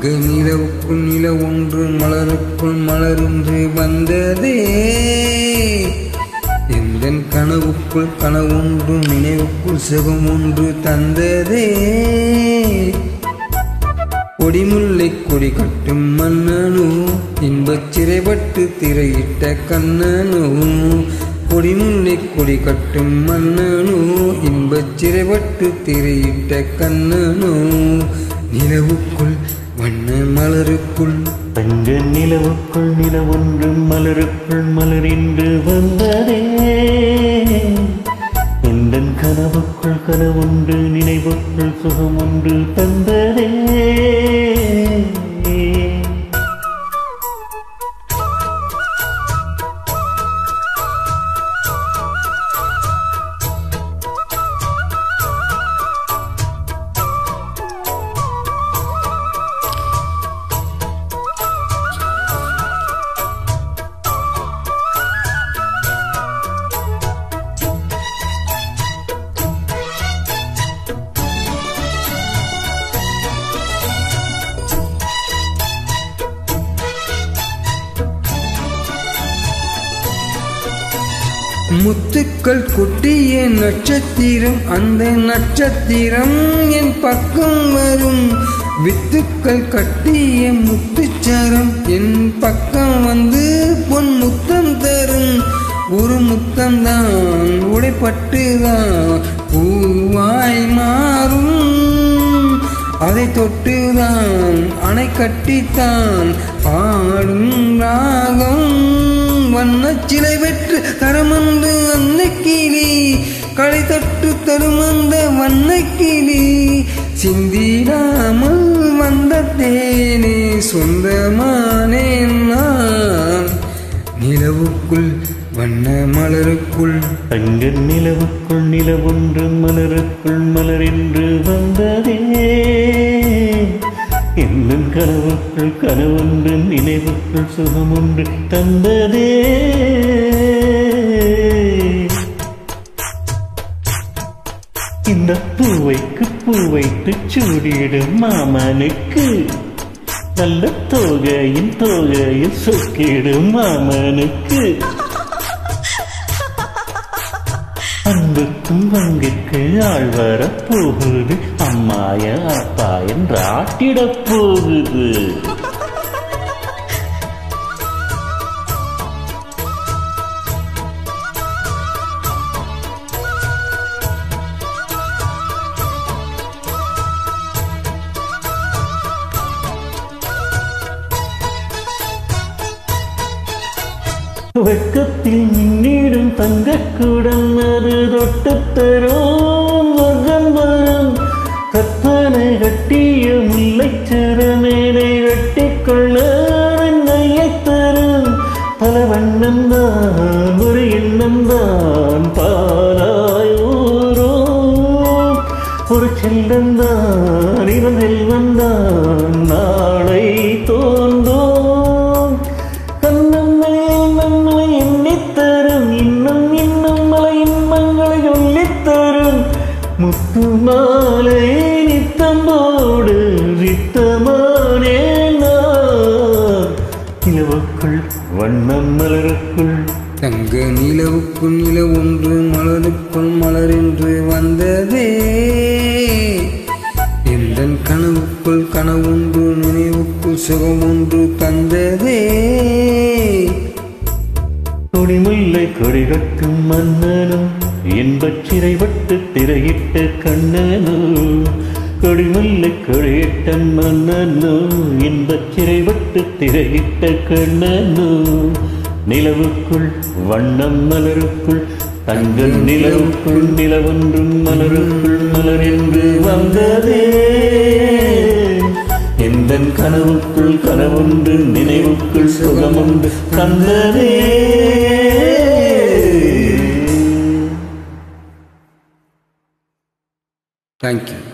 நிலவுக்குள் நில ஒன்று மலருக்குள் மலரொன்று வந்ததே எந்தன் கனவுக்குள் கனவொன்று நினைவுக்குள் சுகம் ஒன்று தந்ததே கொடிமுல்லை கொடி கட்டும் மன்னனோ இன்பச் சிறைப்பட்டு திரையிட்ட கண்ணனோ கொடிமுல்லை கொடி கட்டும் மன்னனோ இன்பச் சிறைப்பட்டு திரையிட்ட கண்ணனோ நிலவுக்குள் வண்ண மலருக்குள் தங்க நிலவுக்குள் நிலவொன்று மலருக்குள் மலரின்று வந்ததே எந்தன் கனவுக்குள் கனவொன்று நினைவுக்குள் சுகம் ஒன்று தந்ததே முத்துக்கள் கொட்டிய நட்சத்திரம் அந்த நட்சத்திரம் என் பக்கம் வரும் வித்துக்கள் கட்டிய முத்துச்சரம் என் பக்கம் வந்து பொன் முத்தம் தரும் ஒரு முத்தம்தான் உடைப்பட்டுதான் பூவாய் மாறும் அதை தொட்டுதான் அணை கட்டித்தான் பாடும் ராகம் வண்ணச்சிலை வெற்று தரமந்து அன்னைக்கிளி களை தொட்டு தருமந்த வண்ணக்கிளி சிந்திடாமல் வந்த தேனே சொந்தமானேன் நான் நிலவுக்குள் வண்ண மலருக்குள் தங்க நிலவுக்குள் நிலவொன்று மலருக்குள் மலரென்று வந்ததே எந்தன் கனவுக்குள் கனவொன்று நினைவுக்குள் சுகம் ஒன்று தந்ததே இந்த பூவைக்கு பூ வைத்து சூடிடும் மாமனுக்கு நல்ல தோகையில் சொக்கிடும் மாமனுக்கு அன்புக்கும் பங்கிற்கு ஆள் வர போகுது அம்மாய அப்பா என்றாட்டிடப் போகுது வெக்கத்தில் மின்னிடும் தங்கக்குடம் அது தொட்டு தரும் வரும் கற்பனை கட்டிய முல்லைச்சரமேனை கட்டிக்கொள்ள நையை தரும் பல வண்ணம்தான் ஒரு எண்ணம்தான் பாலாய் ஊரும் ஒரு செல்லந்தான் இவன் செல்வந்தான் நாளை தோன்றும் முத்து மாலை நித்தம்போடு வித்தமானே நிலவுக்குள் வண்ணம் மலருக்குள் தங்க நிலவுக்குள் நில ஒன்று மலருக்குள் மலரென்று வந்ததே எந்தன் கனவுக்குள் கனவொன்று நினைவுக்குள் சுகம் ஒன்று தந்ததே கொடிமுல்லை கொடி கட்டும் மன்னனும் இன்பச் சிறைப்பட்டு திரையிட்ட கண்ணனோ கொடிமுல்லை கொடியிட்ட மன்னனோ இன்பச் சிறைப்பட்டு திரையிட்ட கண்ணனோ நிலவுக்குள் வண்ணம் மலருக்குள் தங்க நிலவுக்குள் நிலவொன்றும் மலருக்குள் மலரென்று வந்ததே எந்தன் கனவுக்குள் கனவொன்று நினைவுக்குள் சுகமொன்று தந்ததே தேங்க்யூ.